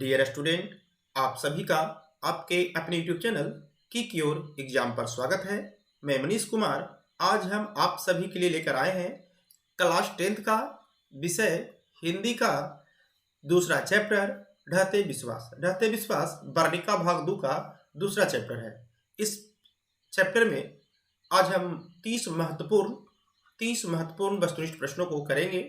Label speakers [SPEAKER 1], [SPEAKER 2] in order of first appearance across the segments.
[SPEAKER 1] Dear student, आप सभी का आपके अपने यूट्यूब चैनल की क्योर एग्जाम पर स्वागत है। मैं मनीष कुमार आज हम आप सभी के लिए लेकर आए हैं क्लास 10th का विषय हिंदी का दूसरा चैप्टर ढहते विश्वास। ढहते विश्वास वर्णिका भाग 2 का दूसरा चैप्टर है। इस चैप्टर में आज हम 30 महत्वपूर्ण वस्तुनिष्ठ प्रश्नों को करेंगे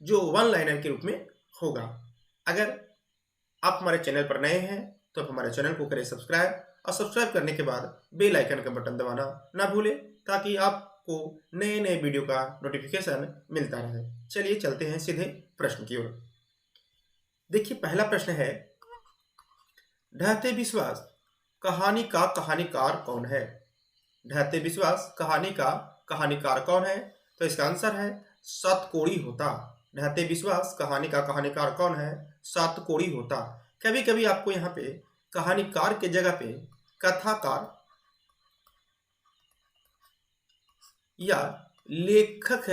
[SPEAKER 1] जो वन लाइनर के रूप में होगा। अगर आप हमारे चैनल पर नए हैं तो आप हमारे चैनल को करें सब्सक्राइब और सब्सक्राइब करने के बाद बेल आइकन का बटन दबाना ना भूलें ताकि आपको नए नए वीडियो का नोटिफिकेशन मिलता रहे। चलिए चलते हैं सीधे प्रश्न की ओर। देखिए पहला प्रश्न है, ढहते विश्वास कहानी का कहानीकार कौन है? ढहते विश्वास कहानी का कहानीकार कौन है? तो इसका आंसर है सातकोड़ी होता। ढहते विश्वास कहानी का कहानीकार कौन है? सातकोड़ी होता। कभी कभी आपको यहाँ पे कहानीकार के जगह पे कथाकार या लेखक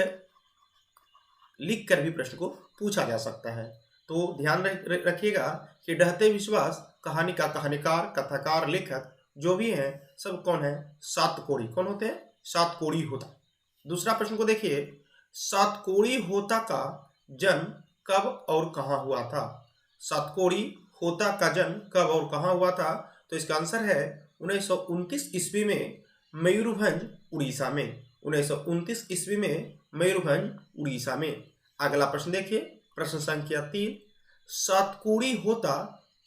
[SPEAKER 1] लिख कर भी प्रश्न को पूछा जा सकता है। तो ध्यान रखिएगा कि ढहते विश्वास कहानी का कहानीकार, कथाकार, लेखक जो भी हैं सब कौन है? सातकोड़ी। कौन होते हैं? सातकोड़ी होता। दूसरा प्रश्न को देखिए, सातकोड़ी होता का जन्म कब और कहाँ हुआ था? सातकोड़ी होता का जन्म कब और कहाँ हुआ था? तो इसका आंसर है 1929 ईस्वी में मयूरभंज उड़ीसा में। 1929 ईस्वी में मयूरभंज उड़ीसा में। अगला प्रश्न देखिए, प्रश्न संख्या 3, सातकोड़ी होता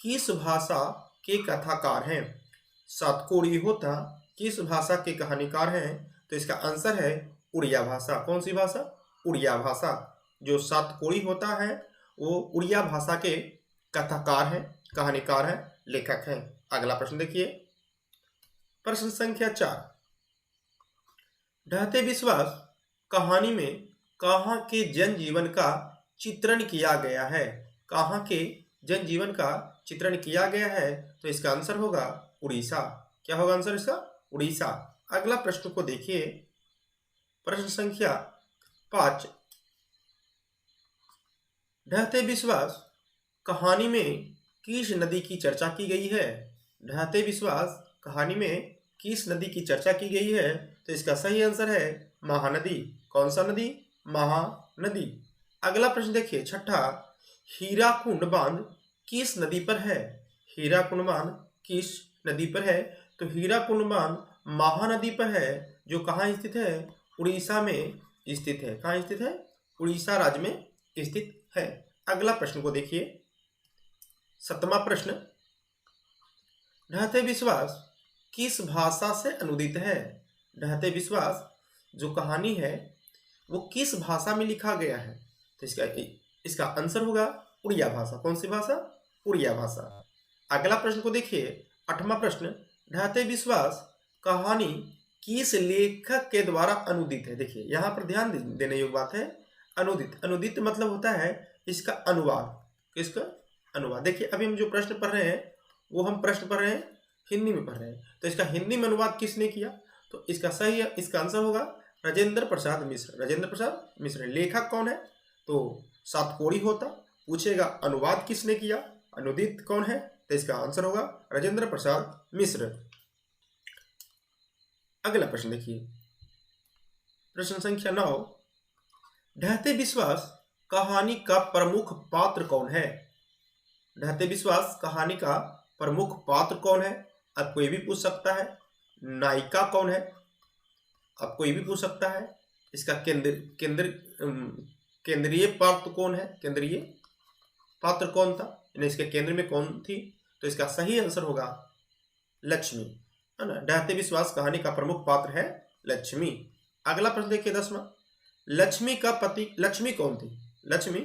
[SPEAKER 1] किस भाषा के कथाकार हैं? सातकोड़ी होता किस भाषा के कहानीकार हैं? तो इसका आंसर है उड़िया भाषा। कौन सी भाषा? उड़िया भाषा। जो सातकोड़ी होता है वो उड़िया भाषा के कथाकार हैं, कहानीकार हैं, लेखक हैं। अगला प्रश्न देखिए, प्रश्न संख्या 4, ढहते विश्वास कहानी में कहाँ के जनजीवन का चित्रण किया गया है? कहाँ के जनजीवन का चित्रण किया गया है? तो इसका आंसर होगा उड़ीसा। क्या होगा आंसर इसका? उड़ीसा। अगला प्रश्न को देखिए, प्रश्न संख्या 5, ढहते विश्वास कहानी में किस नदी की चर्चा की गई है? ढहते विश्वास कहानी में किस नदी की चर्चा की गई है? तो इसका सही आंसर है महानदी। कौन सा नदी? महानदी। अगला प्रश्न देखिए, छठा, हीराकुंड बांध किस नदी पर है? हीराकुंड बांध किस नदी पर है? तो हीराकुंड बांध महानदी पर है, जो कहाँ स्थित है? उड़ीसा में स्थित है। कहाँ स्थित है? उड़ीसा राज्य में स्थित है। अगला प्रश्न को देखिए, 7वां प्रश्न, ढहते विश्वास किस भाषा से अनुदित है? ढहते विश्वास जो कहानी है वो किस भाषा में लिखा गया है? तो इसका आंसर होगा उड़िया भाषा। कौन सी भाषा? उड़िया भाषा। अगला प्रश्न को देखिए, 8वां प्रश्न, ढहते विश्वास कहानी किस लेखक के द्वारा अनुदित है? देखिए यहाँ पर ध्यान देने योग्य बात है, अनुदित। अनुदित मतलब होता है इसका अनुवाद। इसका अनुवाद। देखिए अभी हम जो प्रश्न पढ़ रहे हैं वो हम प्रश्न पढ़ रहे हैं हिंदी में पढ़ रहे हैं, तो इसका हिंदी में अनुवाद किसने किया? तो इसका सही है, इसका आंसर होगा राजेंद्र प्रसाद मिश्र। राजेंद्र प्रसाद मिश्र। लेखक कौन है? तो सातकोड़ी होता। पूछेगा अनुवाद किसने किया, अनुदित कौन है? तो इसका आंसर होगा राजेंद्र प्रसाद मिश्र। अगला प्रश्न देखिए, प्रश्न संख्या 9, ढहते विश्वास कहानी का प्रमुख पात्र कौन है? ढहते विश्वास कहानी का प्रमुख पात्र कौन है? आपको ये भी पूछ सकता है नायिका कौन है? आपको ये भी पूछ सकता है इसका केंद्रीय पात्र कौन है? केंद्रीय पात्र कौन था, यानी इसके केंद्र में कौन थी? तो इसका सही आंसर होगा लक्ष्मी, है ना। ढहते विश्वास कहानी का प्रमुख पात्र है लक्ष्मी। अगला प्रश्न देखिए, 10वां, लक्ष्मी का पति, लक्ष्मी कौन थी? लक्ष्मी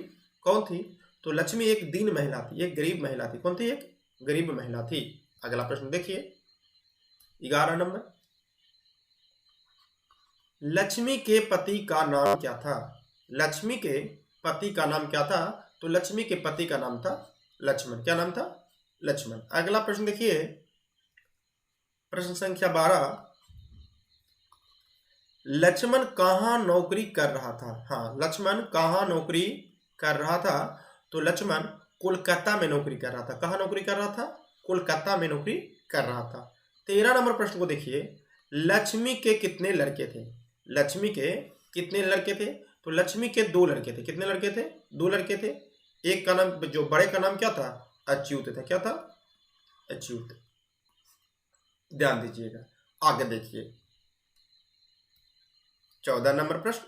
[SPEAKER 1] कौन थी? तो लक्ष्मी एक दीन महिला थी, एक गरीब महिला थी। कौन थी? एक गरीब महिला थी। अगला प्रश्न देखिए, 11 नंबर, लक्ष्मी के पति का नाम क्या था? लक्ष्मी के पति का नाम क्या था? तो लक्ष्मी के पति का नाम था लक्ष्मण। क्या नाम था? लक्ष्मण। अगला प्रश्न देखिए, प्रश्न संख्या 12, लक्ष्मण कहाँ नौकरी कर रहा था? हाँ, लक्ष्मण कहाँ नौकरी कर रहा था? तो लक्ष्मण कोलकाता में नौकरी कर रहा था। कहाँ नौकरी कर रहा था? कोलकाता में नौकरी कर रहा था। 13 नंबर प्रश्न को देखिए, लक्ष्मी के कितने लड़के थे? लक्ष्मी के कितने लड़के थे? तो लक्ष्मी के 2 लड़के थे। कितने लड़के थे? 2 लड़के थे। एक का नाम, जो बड़े का नाम क्या था? अच्युत था। क्या था? अच्युत। ध्यान दीजिएगा। आगे देखिए 14 नंबर प्रश्न,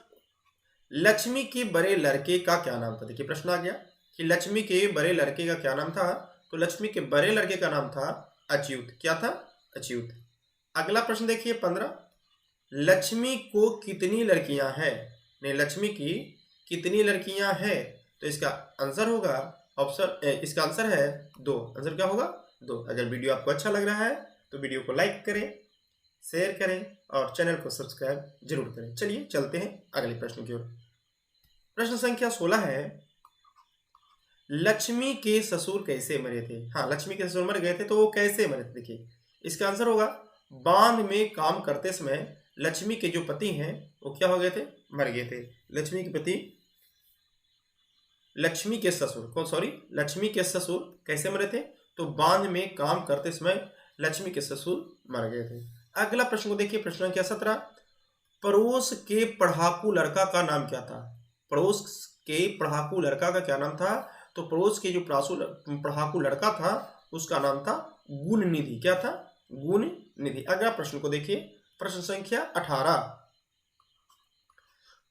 [SPEAKER 1] लक्ष्मी के बड़े लड़के का क्या नाम था? देखिए प्रश्न आ गया कि लक्ष्मी के बड़े लड़के का क्या नाम था? तो लक्ष्मी के बड़े लड़के का नाम था अच्युत। क्या था? अच्युत। अगला प्रश्न देखिए 15, लक्ष्मी को कितनी लड़कियां हैं? नहीं, लक्ष्मी की कितनी लड़कियां हैं? तो इसका आंसर होगा ऑप्शन, इसका आंसर है 2। आंसर क्या होगा? 2। अगर वीडियो आपको अच्छा लग रहा है तो वीडियो को लाइक करें, शेयर करें और चैनल को सब्सक्राइब जरूर करें। चलिए चलते हैं अगले प्रश्न की ओर। प्रश्न संख्या 16 है, लक्ष्मी के ससुर कैसे मरे थे? हाँ, लक्ष्मी के ससुर मर गए थे, तो वो कैसे मरे थे? देखिए इसका आंसर होगा, बांध में काम करते समय लक्ष्मी के जो पति हैं वो क्या हो गए थे? मर गए थे। लक्ष्मी के पति, लक्ष्मी के ससुर कैसे मरे थे? तो बांध में काम करते समय लक्ष्मी के ससुर मर गए थे। अगला प्रश्न को देखिए, प्रश्न संख्या 17, पड़ोस के पढ़ाकू लड़का का नाम क्या था? पड़ोस के पढ़ाकू लड़का का क्या नाम था? तो पड़ोस के जो पढ़ाकू लड़का था उसका नाम था गुण निधि। क्या था? गुण निधि। अगला प्रश्न को देखिए, प्रश्न संख्या 18,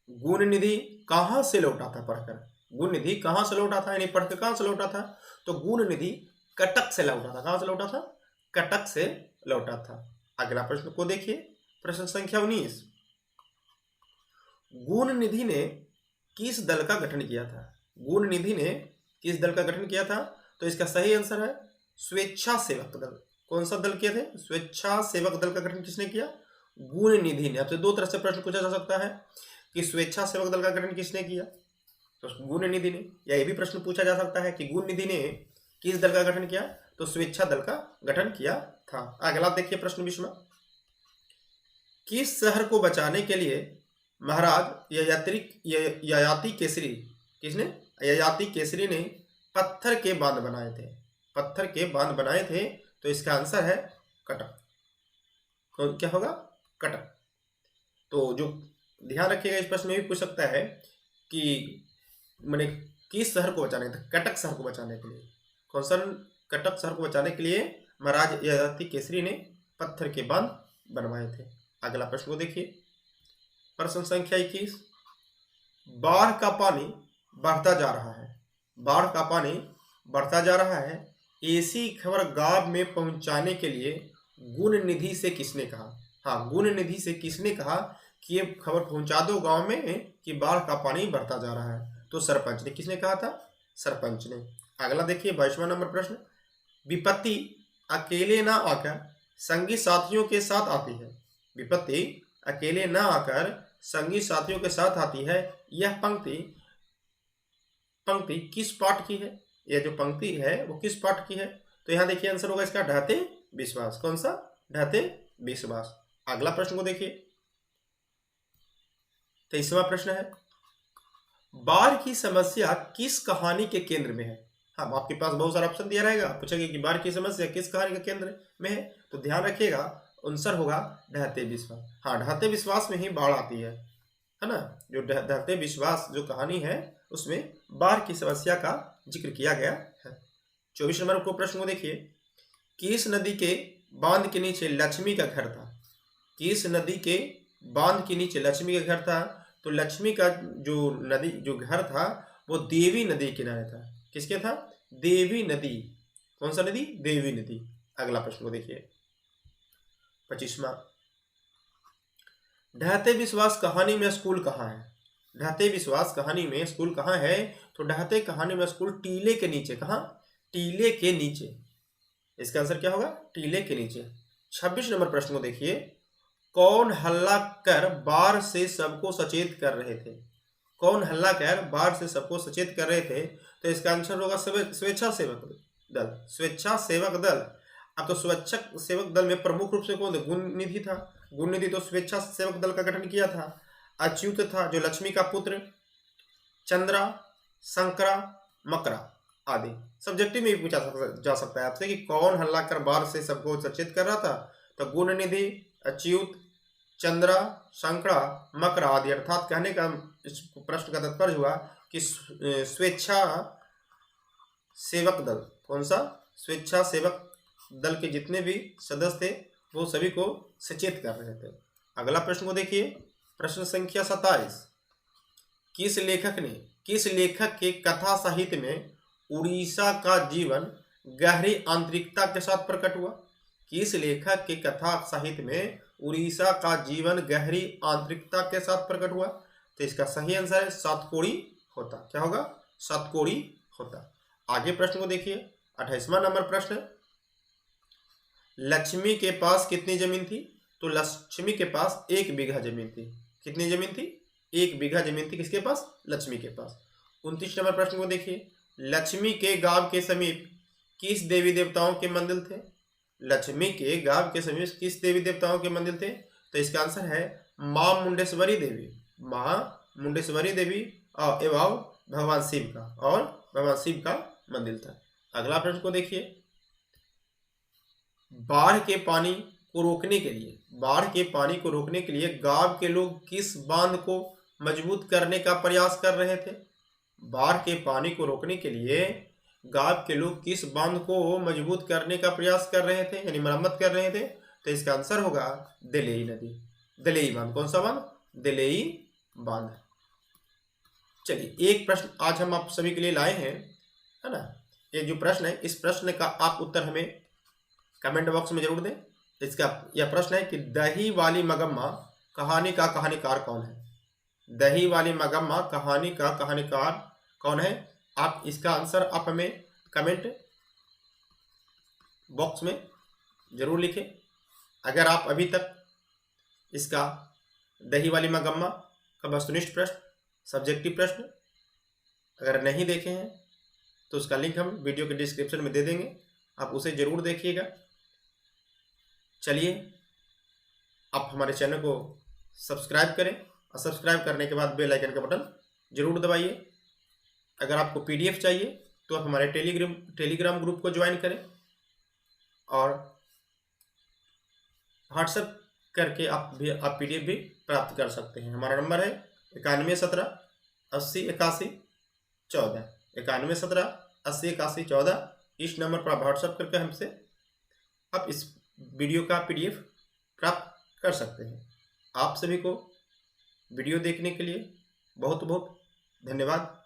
[SPEAKER 1] गुण निधि कहां से लौटा था पढ़कर? गुण निधि कहां से लौटा था, यानी पढ़कर कहां से लौटा था? तो गुण निधि कटक से लौटा था। कहां से लौटा था? कटक से लौटा था। अगला प्रश्न को देखिए, प्रश्न संख्या 19, गुण निधि ने किस दल का गठन किया था? गुण निधि ने किस दल का गठन किया था? तो इसका सही आंसर है स्वेच्छासेवक दल। कौन सा दल किए थे? स्वेच्छासेवक दल का गठन किसने किया? गुण निधि ने। आपसे 2 तरह से प्रश्न पूछा जा सकता है कि स्वेच्छासेवक दल का गठन किसने किया? तो गुण निधि ने। या ये भी प्रश्न पूछा जा सकता है कि गुण निधि ने किस दल का गठन किया? तो स्वेच्छा दल का गठन किया था। अगला देखिए प्रश्न 20वां, किस शहर को बचाने के लिए महाराज ययाति केसरी, किसने? ययाति केसरी ने पत्थर के बांध बनाए थे। पत्थर के बांध बनाए थे। तो इसका आंसर है कटक। तो क्या होगा? कटक। तो जो ध्यान रखिएगा, इस प्रश्न में भी पूछ सकता है कि मैंने किस शहर को बचाने थे? कटक शहर को बचाने के लिए। कौन सा? कटक शहर को बचाने के लिए महाराज ययाति केसरी ने पत्थर के बांध बनवाए थे। अगला प्रश्न को देखिए, प्रश्न संख्या 21, बाढ़ का पानी बढ़ता जा रहा है। बाढ़ का पानी बढ़ता जा रहा है, ऐसी खबर गांव में पहुंचाने के लिए गुण निधि से किसने कहा? हाँ, गुण निधि से किसने कहा कि ये खबर पहुंचा दो गांव में कि बाढ़ का पानी बढ़ता जा रहा है? तो सरपंच ने। किसने कहा था? सरपंच ने। अगला देखिए 22वां नंबर प्रश्न, विपत्ति अकेले ना आकर संगी साथियों के साथ आती है। विपत्ति अकेले ना आकर संगी साथियों के साथ आती है। यह पंक्ति किस पाठ की है? यह जो पंक्ति है वो किस पाठ की है? तो यहां देखिए आंसर होगा इसका ढहते विश्वास। कौन सा? ढहते विश्वास। अगला प्रश्न को देखिए, 23वां प्रश्न है, बाढ़ की समस्या किस कहानी के केंद्र में है? हाँ, आपके पास बहुत सारा ऑप्शन दिया रहेगा, पूछेंगे कि बाढ़ की समस्या किस कहानी के केंद्र में है? तो ध्यान रखिएगा, आंसर होगा ढहते विश्वास। हाँ, ढहते विश्वास में ही बाढ़ आती है ना? जो ढहते विश्वास जो कहानी है उसमें बाढ़ की समस्या का जिक्र किया गया है। 24 नंबर को प्रश्न को देखिए, किस नदी के बांध के नीचे लक्ष्मी का घर था? किस नदी के बांध के नीचे लक्ष्मी का घर था? तो लक्ष्मी का जो घर था वो देवी नदी के किनारे था। किसके था? देवी नदी। कौन सा नदी? देवी नदी। अगला प्रश्न को देखिए 25वां, ढहते विश्वास कहानी में स्कूल कहाँ है? ढहते विश्वास कहानी में स्कूल कहाँ है? तो ढहते कहानी में स्कूल टीले के नीचे। कहाँ? टीले के नीचे। इसका आंसर क्या होगा? टीले के नीचे। 26 नंबर प्रश्न को देखिए, कौन हल्ला कर बाढ़ से सबको सचेत कर रहे थे? कौन हल्ला कर बाढ़ से सबको सचेत कर रहे थे? तो इसका आंसर होगा स्वेच्छासेवक दल। स्वेच्छासेवक दल। अब तो स्वेच्छासेवक दल में प्रमुख रूप से कौन थे? गुण निधि था। गुण निधि तो स्वेच्छासेवक दल का गठन किया था। अच्युत था जो लक्ष्मी का पुत्र, चंद्रा, शंकरा, मकरा। आदि। सब्जेक्टिव में भी पूछा जा सकता है आपसे कि कौन हल्ला कर बाहर से सबको सचेत कर रहा था, तो गुणनिधि, अच्युत, चंद्रा, शंकरा, मकरा आदि। अर्थात कहने का इस प्रश्न का तात्पर्य हुआ कि स्वेच्छा सेवक दल, कौन सा, स्वेच्छा सेवक दल के जितने भी सदस्य थे वो सभी को सचेत कर रहे थे। अगला प्रश्न को देखिए, प्रश्न संख्या 27। किस लेखक के कथा साहित्य में उड़ीसा का जीवन गहरी आंतरिकता के साथ प्रकट हुआ? किस लेखक के कथा साहित्य में उड़ीसा का जीवन गहरी आंतरिकता के साथ प्रकट हुआ? तो इसका सही आंसर है सातकोड़ी होता। क्या होगा? सातकोड़ी होता। आगे प्रश्न को देखिए, 28वां नंबर प्रश्न, लक्ष्मी के पास कितनी जमीन थी? तो लक्ष्मी के पास 1 बीघा जमीन थी। कितनी जमीन थी? 1 बीघा जमीन थी किसके पास? लक्ष्मी के पास। 29 नंबर प्रश्न को देखिए, लक्ष्मी के गांव के समीप किस देवी देवताओं के मंदिर थे? लक्ष्मी के गांव के समीप किस देवी देवताओं के मंदिर थे? तो इसका आंसर है मां मुंडेश्वरी देवी, मां मुंडेश्वरी देवी एवं भगवान शिव का, और भगवान शिव का मंदिर था। अगला प्रश्न को देखिए, बाढ़ के पानी को रोकने के लिए गांव के लोग किस बांध को मजबूत करने का प्रयास कर रहे थे? बाढ़ के पानी को रोकने के लिए गांव के लोग किस बांध को मजबूत करने का प्रयास कर रहे थे, यानी मरम्मत कर रहे थे? तो इसका आंसर होगा दलेई नदी, दलेई बांध। कौन सा बांध? दलेई बांध। चलिए, एक प्रश्न आज हम आप सभी के लिए लाए हैं, है ना। ये जो प्रश्न है, इस प्रश्न का आप उत्तर हमें कमेंट बॉक्स में जरूर दें। इसका यह प्रश्न है कि दही वाली मगम्मा कहानी का कहानीकार कौन है? दही वाली मगम्मा कहानी का कहानीकार कौन है? आप इसका आंसर आप हमें कमेंट बॉक्स में जरूर लिखें। अगर आप अभी तक इसका दही वाली मगम्मा का वस्तुनिष्ठ प्रश्न, सब्जेक्टिव प्रश्न अगर नहीं देखे हैं तो उसका लिंक हम वीडियो के डिस्क्रिप्शन में दे देंगे, आप उसे जरूर देखिएगा। चलिए, आप हमारे चैनल को सब्सक्राइब करें और सब्सक्राइब करने के बाद बेल आइकन का बटन जरूर दबाइए। अगर आपको पीडीएफ चाहिए तो आप हमारे टेलीग्राम ग्रुप को ज्वाइन करें, और व्हाट्सएप करके आप पीडीएफ भी प्राप्त कर सकते हैं। हमारा नंबर है 9117808114, 9117808114। इस नंबर पर आप व्हाट्सएप करके हमसे आप इस वीडियो का पीडीएफ प्राप्त कर सकते हैं। आप सभी को वीडियो देखने के लिए बहुत बहुत धन्यवाद।